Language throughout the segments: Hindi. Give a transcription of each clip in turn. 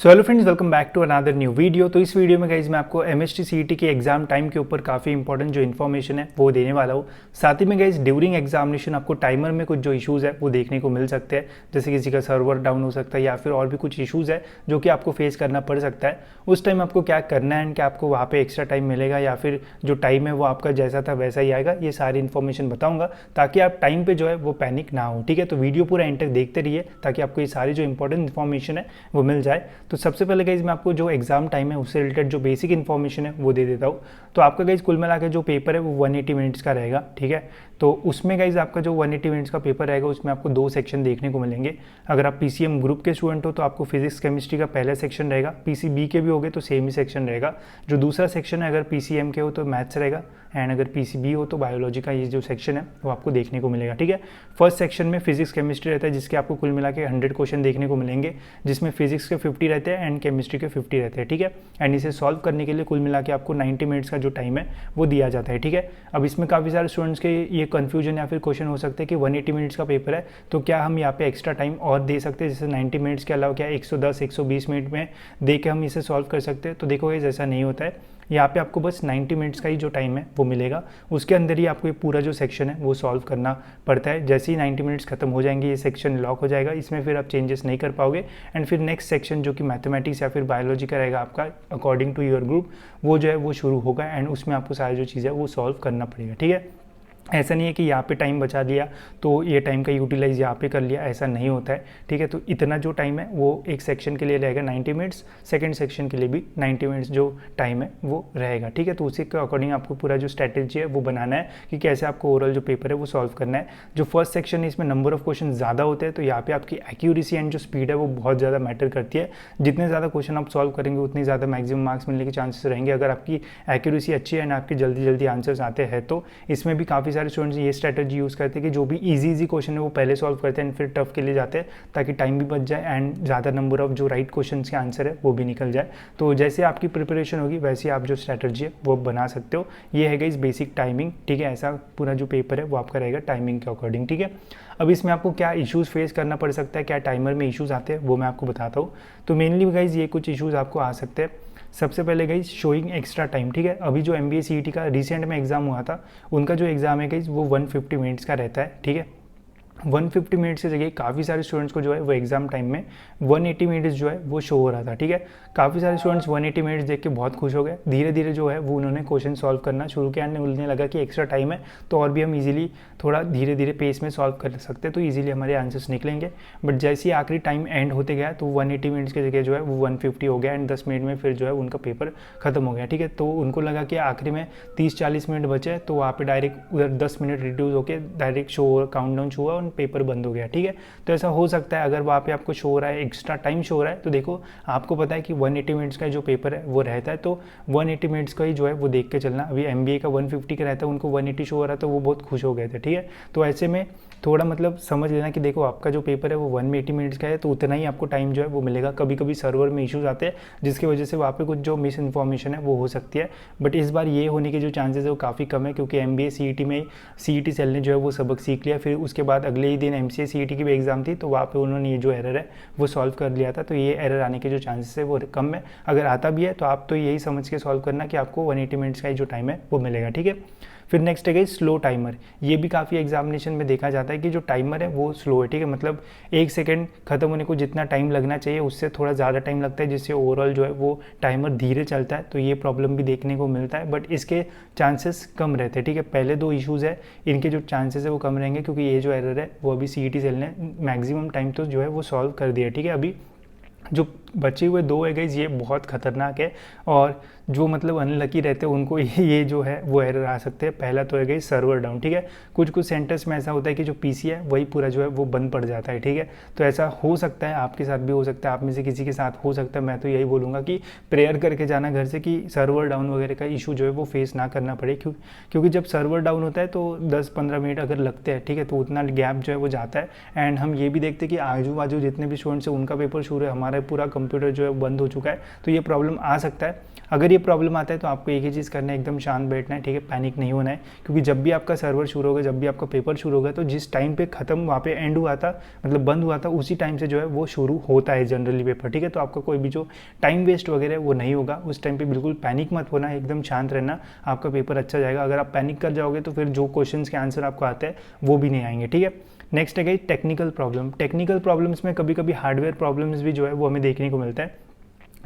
So hello friends, welcome back to another new video. तो इस वीडियो में गाइज मैं आपको एमएसटी सीईटी के एग्जाम टाइम के ऊपर काफ़ी इंपॉर्टेंट जो इन्फॉर्मेशन है वो देने वाला हूँ। साथ ही में गाइज ड्यूरिंग एग्जामिनेशन आपको टाइमर में कुछ जो इश्यूज़ है वो देखने को मिल सकते हैं, जैसे किसी का सर्वर डाउन हो सकता है या फिर और भी कुछ इशूज़ है जो कि आपको फेस करना पड़ सकता है। उस टाइम आपको क्या करना है एंड क्या आपको वहाँ पर एक्स्ट्रा टाइम मिलेगा या फिर जो टाइम है वो आपका जैसा था वैसा ही आएगा, ये सारी इन्फॉर्मेशन बताऊँगा ताकि आप टाइम पर जो है वो पैनिक ना हो। ठीक है, तो वीडियो पूरा एंड तक देखते रहिए ताकि आपको ये सारी जो इंपॉर्टेंट इन्फॉर्मेशन है वो मिल जाए। तो सबसे पहले गाइज मैं आपको जो एग्जाम टाइम है उससे रिलेटेड जो बेसिक इन्फॉर्मेशन है वो दे देता हूँ। तो आपका गाइज कुल मिला के जो पेपर है वो 180 मिनट्स का रहेगा। ठीक है, तो उसमें गाइज आपका जो 180 मिनट्स का पेपर रहेगा उसमें आपको 2 सेक्शन देखने को मिलेंगे। अगर आप पीसीएम ग्रुप के स्टूडेंट हो तो आपको फिजिक्स केमिस्ट्री का पहला सेक्शन रहेगा, पीसीबी के भी होगे तो सेम ही सेक्शन रहेगा। जो दूसरा सेक्शन है अगर पीसीएम के हो तो मैथ्स रहेगा एंड अगर पीसीबी हो तो बायोलॉजी का ये जो सेक्शन है वो आपको देखने को मिलेगा। ठीक है, फर्स्ट सेक्शन में फिजिक्स केमिस्ट्री रहता है जिसके आपको कुल मिला के 100 क्वेश्चन देखने को मिलेंगे, जिसमें फिजिक्स के 50 रहते हैं एंड केमिस्ट्री के 50 रहते हैं। ठीक है, एंड इसे सॉल्व करने के लिए कुल मिला के आपको 90 मिनट्स का जो टाइम है वो दिया जाता है। ठीक है, अब इसमें काफ़ी सारे स्टूडेंट्स के ये कन्फ्यूजन या फिर क्वेश्चन हो सकते हैं कि 180 मिनट्स का पेपर है तो क्या हम यहाँ पे एक्स्ट्रा टाइम और दे सकते हैं, जैसे 90 मिनट्स के अलावा क्या 110 120 मिनट में दे के हम इसे सॉल्व कर सकते हैं। तो देखो ये ऐसा नहीं होता है, यहाँ पे आपको बस 90 मिनट्स का ही जो टाइम है वो मिलेगा, उसके अंदर ही आपको ये पूरा जो सेक्शन है वो सॉल्व करना पड़ता है। जैसे ही 90 मिनट्स खत्म हो जाएंगे ये सेक्शन लॉक हो जाएगा, इसमें फिर आप चेंजेस नहीं कर पाओगे एंड फिर नेक्स्ट सेक्शन जो कि मैथमेटिक्स या फिर बायोलॉजी का रहेगा आपका अकॉर्डिंग टू योर ग्रुप, वो जो है वो शुरू होगा एंड उसमें आपको सारी जो चीज़ें वो सॉल्व करना पड़ेगा। ठीक है, ऐसा नहीं है कि यहाँ पे टाइम बचा दिया तो ये टाइम का यूटिलाइज यहाँ पे कर लिया, ऐसा नहीं होता है। ठीक है, तो इतना जो टाइम है वो एक सेक्शन के लिए रहेगा 90 मिनट्स, सेकंड सेक्शन के लिए भी 90 मिनट्स जो टाइम है वो रहेगा। ठीक है, तो उसी के अकॉर्डिंग आपको पूरा जो स्ट्रैटेजी है वो बनाना है कि कैसे आपको ओवरऑल जो पेपर है वो सॉल्व करना है। जो फर्स्ट सेक्शन है इसमें नंबर ऑफ क्वेश्चन ज़्यादा होते हैं तो यहाँ पे आपकी एक्यूरेसी एंड जो स्पीड है वो बहुत ज़्यादा मैटर करती है। जितने ज़्यादा क्वेश्चन आप सॉल्व करेंगे उतनी ज़्यादा मैक्सिमम मार्क्स मिलने के चांसेस रहेंगे। अगर आपकी एक्यूरेसी अच्छी है एंड आपकी जल्दी जल्दी आंसर्स आते हैं तो इसमें भी काफ़ी सारे स्टूडेंट्स ये स्ट्रैटेजी यूज़ करते हैं कि जो भी इजी क्वेश्चन है वो पहले सॉल्व करते हैं फिर टफ के लिए जाते हैं ताकि टाइम भी बच जाए एंड ज़्यादा नंबर ऑफ जो राइट क्वेश्चंस के आंसर है वो भी निकल जाए। तो जैसे आपकी प्रिपरेशन होगी वैसे आप जो स्ट्रैटेजी है वो बना सकते हो। ये है गाइस बेसिक टाइमिंग। ठीक है, ऐसा पूरा जो पेपर है वो आपका रहेगा टाइमिंग के अकॉर्डिंग। ठीक है, अब इसमें आपको क्या इश्यूज़ फेस करना पड़ सकता है, क्या टाइमर में इश्यूज़ आते हैं वो मैं आपको बताता हूँ। तो मेनली गाइज ये कुछ इश्यूज़ आपको आ सकते हैं। सबसे पहले गाइज शोइंग एक्स्ट्रा टाइम। ठीक है, अभी जो MBA CET का रिसेंट में एग्जाम हुआ था उनका जो एग्जाम है गाइज वो 150 मिनट्स का रहता है। ठीक है, 150 मिनट्स की जगह काफ़ी सारे स्टूडेंट्स को जो है वो एग्जाम टाइम में 180 मिनट्स जो है वो शो हो रहा था। ठीक है, काफ़ी सारे स्टूडेंट्स 180 मिनट्स देख के बहुत खुश हो गए, धीरे धीरे जो है वो उन्होंने क्वेश्चन सॉल्व करना शुरू किया एंड उन्हें लगा कि एक्स्ट्रा टाइम है तो और भी हम इजीली थोड़ा धीरे धीरे पेस में सॉल्व कर सकते हैं तो इजीली हमारे आंसर्स निकलेंगे। बट जैसे ही आखिरी टाइम एंड होते गया तो 180 मिनट्स की जगह जो है वो 150 हो गया एंड 10 मिनट में फिर जो है उनका पेपर खत्म हो गया। ठीक है, तो उनको लगा कि आखिरी में 30-40 मिनट बचे तो वहाँ पे डायरेक्ट उधर 10 मिनट रिड्यूस होकर डायरेक्ट शो काउंटडाउन शो हुआ और पेपर बंद हो गया। ठीक है, तो ऐसा हो सकता है अगर वहाँ पे आपको शो हो रहा है एक्स्ट्रा टाइम शो हो रहा है तो देखो आपको पता है कि 180 मिनट्स का जो पेपर है वो रहता है तो 180 मिनट्स का ही जो है वो देख के चलना। अभी MBA का 150 का रहता है, उनको 180 शो हो रहा था, वो बहुत खुश हो गए थे। ठीक है, तो ऐसे में थोड़ा मतलब समझ लेना कि देखो आपका जो पेपर है वो 180 मिनट्स का है तो उतना ही आपको टाइम जो है वो मिलेगा। कभी कभी सर्वर में इश्यूज आते हैं जिसकी वजह से वहाँ पे कुछ जो मिस इन्फॉर्मेशन है वो हो सकती है, बट इस बार ये होने के जो चांसेस है वो काफ़ी कम है क्योंकि MBA CET में CET सेल ने जो है वो सबक सीख लिया। फिर उसके बाद अगले ही दिन MCA CET की भी एग्जाम थी तो वहाँ पे उन्होंने ये जो एरर है वो सॉल्व कर लिया था, तो ये एरर आने के जो चांसेस है वो कम है। अगर आता भी है तो आप तो यही समझ के सॉल्व करना कि आपको 180 मिनट्स का ही जो टाइम है वो मिलेगा। ठीक है, फिर नेक्स्ट है स्लो टाइमर। ये भी काफ़ी एग्जामिनेशन में देखा जाता है कि जो टाइमर है वो स्लो है। ठीक है, मतलब 1 सेकंड खत्म होने को जितना टाइम लगना चाहिए उससे थोड़ा ज़्यादा टाइम लगता है जिससे ओवरऑल जो है वो टाइमर धीरे चलता है, तो ये प्रॉब्लम भी देखने को मिलता है बट इसके चांसेस कम रहते हैं। ठीक है, पहले 2 इशूज़ है इनके जो चांसेस है वो कम रहेंगे क्योंकि ये जो एरर है वो अभी CET सेल ने मैक्सिमम टाइम तो जो है वो सॉल्व कर दिया। ठीक है, अभी जो बचे हुए 2 है गाइस ये बहुत खतरनाक है और जो मतलब अनलकी रहते हैं उनको ये जो है वो एरर आ सकते हैं। पहला तो है गाइस सर्वर डाउन। ठीक है, कुछ सेंटर्स में ऐसा होता है कि जो PC है वही पूरा जो है वो बंद पड़ जाता है। ठीक है, तो ऐसा हो सकता है आपके साथ भी हो सकता है, आप में से किसी के साथ हो सकता है। मैं तो यही बोलूँगा कि प्रेयर करके जाना घर से कि सर्वर डाउन वगैरह का इशू जो है वो फेस ना करना पड़े, क्योंकि जब सर्वर डाउन होता है तो 10-15 मिनट अगर लगते हैं ठीक है तो उतना गैप जो है वो जाता है एंड हम ये भी देखते हैं कि आजू बाजू जितने भी स्टूडेंट्स हैं उनका पेपर शुरू है, हमारा हमारा पूरा कंप्यूटर जो है बंद हो चुका है, तो ये प्रॉब्लम आ सकता है। अगर ये प्रॉब्लम आता है तो आपको एक ही चीज़ करना है, एकदम शांत बैठना है, ठीक है, पैनिक नहीं होना है, क्योंकि जब भी आपका सर्वर शुरू होगा, जब भी आपका पेपर शुरू होगा, तो जिस टाइम पे खत्म वहाँ पे एंड हुआ था, मतलब बंद हुआ था, उसी टाइम से जो है वो शुरू होता है जनरली पेपर, ठीक है। तो आपका कोई भी जो टाइम वेस्ट वगैरह वो नहीं होगा उस टाइम पे, बिल्कुल पैनिक मत होना, एकदम शांत रहना, आपका पेपर अच्छा जाएगा। अगर आप पैनिक कर जाओगे तो फिर जो क्वेश्चंस के आंसर आपको आते हैं वो भी नहीं आएंगे, ठीक है। नेक्स्ट है टेक्निकल प्रॉब्लम। टेक्निकल प्रॉब्लम्स में कभी कभी हार्डवेयर प्रॉब्लम्स भी जो है वो हमें देखने को मिलता है।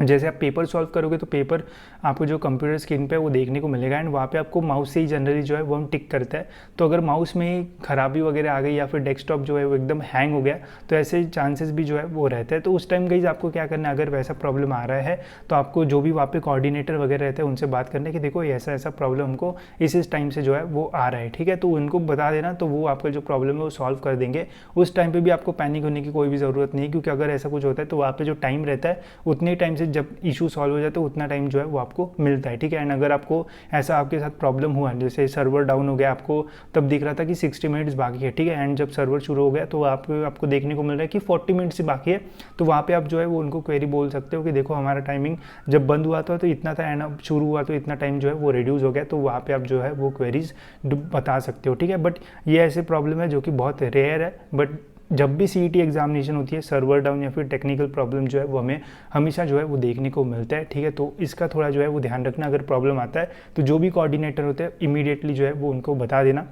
जैसे आप पेपर सॉल्व करोगे तो पेपर आपको जो कंप्यूटर स्क्रीन पे वो देखने को मिलेगा, एंड वहाँ पे आपको माउस से ही जनरली जो है वो हम टिक करता है। तो अगर माउस में खराबी वगैरह आ गई या फिर डेस्कटॉप जो है वो एकदम हैंग हो गया, तो ऐसे चांसेस भी जो है वो रहते हैं। तो उस टाइम गाइस आपको क्या करना है, अगर वैसा प्रॉब्लम आ रहा है तो आपको जो भी वहाँ पे कोऑर्डिनेटर वगैरह रहते हैं उनसे बात करना है कि देखो ऐसा ऐसा प्रॉब्लम हमको इस टाइम से जो है वो आ रहा है, ठीक है। तो उनको बता देना, तो वो आपका जो प्रॉब्लम है वो सॉल्व कर देंगे। उस टाइम पर भी आपको पैनिक होने की कोई भी ज़रूरत नहीं, क्योंकि अगर ऐसा कुछ होता है तो वहाँ पर जो टाइम रहता है उतने टाइम से जब इशू सॉल्व हो जाए तो उतना टाइम जो है वो आपको मिलता है, ठीक है। एंड अगर आपको ऐसा आपके साथ प्रॉब्लम हुआ, जैसे सर्वर डाउन हो गया, आपको तब दिख रहा था कि 60 मिनट्स बाकी है, ठीक है, एंड जब सर्वर शुरू हो गया तो आपको देखने को मिल रहा है कि 40 मिनट्स से बाकी है, तो वहाँ पे आप जो है वो उनको क्वेरी बोल सकते हो कि देखो हमारा टाइमिंग जब बंद हुआ था तो इतना था, एंड अब शुरू हुआ तो इतना टाइम जो है वो रिड्यूस हो गया, तो वहाँ पे आप जो है वो क्वेरीज बता सकते हो, ठीक है। बट ये ऐसे प्रॉब्लम है जो कि बहुत रेयर है, बट जब भी सीईटी एग्जामिनेशन होती है, सर्वर डाउन या फिर टेक्निकल प्रॉब्लम जो है वो हमें हमेशा जो है वो देखने को मिलता है, ठीक है। तो इसका थोड़ा जो है वो ध्यान रखना, अगर प्रॉब्लम आता है तो जो भी कोऑर्डिनेटर होते हैं इमीडिएटली जो है वो उनको बता देना,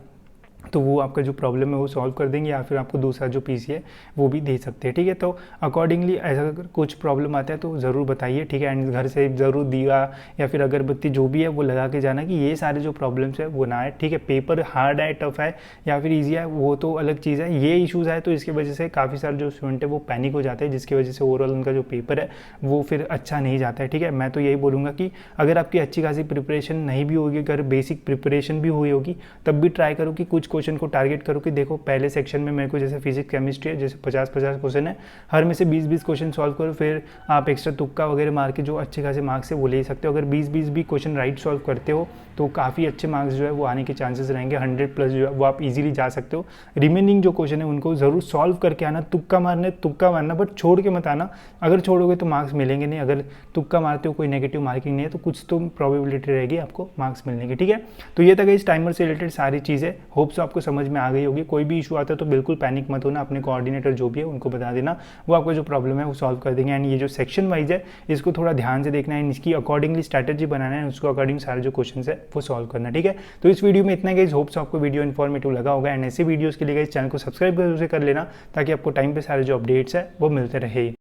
तो वो आपका जो प्रॉब्लम है वो सॉल्व कर देंगे, या फिर आपको दूसरा जो पीसी है वो भी दे सकते हैं, ठीक है। तो अकॉर्डिंगली ऐसा अगर कुछ प्रॉब्लम आता है तो ज़रूर बताइए, ठीक है। एंड घर से ज़रूर दिया या फिर अगरबत्ती जो भी है वो लगा के जाना कि ये सारे जो प्रॉब्लम्स है वो ना आए, ठीक है। पेपर हार्ड है, टफ है या फिर ईजी है वो तो अलग चीज़ है, ये इशूज़ है तो इसकी वजह से काफ़ी सारे जो स्टूडेंट है वो पैनिक हो जाते हैं, जिसकी वजह से ओवरऑल उनका जो पेपर है वो फिर अच्छा नहीं जाता है, ठीक है। मैं तो यही बोलूँगा कि अगर आपकी अच्छी खासी प्रिपरेशन नहीं भी होगी, अगर बेसिक प्रिपरेशन भी हुई होगी, तब भी ट्राई करो कि कुछ क्वेश्चन को टारगेट करो कि देखो पहले सेक्शन में मेरे को जैसे फिजिक्स केमिस्ट्री है, जैसे 50-50 क्वेश्चन है, हर में से 20-20 क्वेश्चन सॉल्व करो, फिर आप एक्स्ट्रा तुक्का वगैरह मार के जो अच्छे खासे मार्क्स है वो ले सकते हो। अगर 20-20 भी क्वेश्चन राइट सॉल्व करते हो तो काफ़ी अच्छे मार्क्स जो है वो आने के चांसेस रहेंगे, 100+ जो है वो आप इजीली जा सकते हो। रिमेनिंग जो क्वेश्चन है उनको ज़रूर सॉल्व करके आना, तुक्का मारना बट छोड़ के मत आना, अगर छोड़ोगे तो मार्क्स मिलेंगे नहीं, अगर तुक्का मारते हो कोई नेगेटिव मार्किंग नहीं है तो कुछ तो प्रोबेबिलिटी रहेगी आपको मार्क्स मिलने की, ठीक है। तो ये तक इस टाइमर से रिलेटेड सारी चीज़ें, होप्स आपको समझ में आ गई होगी। कोई भी इशू आता है तो बिल्कुल पैनिक मत होना, अपने कोऑर्डिनेटर जो भी है उनको बता देना, वो आपका जो प्रॉब्लम है वो सॉल्व कर देंगे। एंड ये जो सेक्शन वाइज है इसको थोड़ा ध्यान से देखना है, इसकी अकॉर्डिंगली स्ट्रैटेजी बनाना है, उसको अकॉर्डिंग सारे जो क्वेश्चन है वो सॉल्व करना, ठीक है। तो इस वीडियो में इतना गाइस, होप्स आपको वीडियो इन्फॉर्मेटिव लगा होगा, एंड ऐसे वीडियोस के लिए गाइस चैनल को सब्सक्राइब जरूर से कर लेना ताकि आपको टाइम पे सारे जो अपडेट्स है वो मिलते रहे।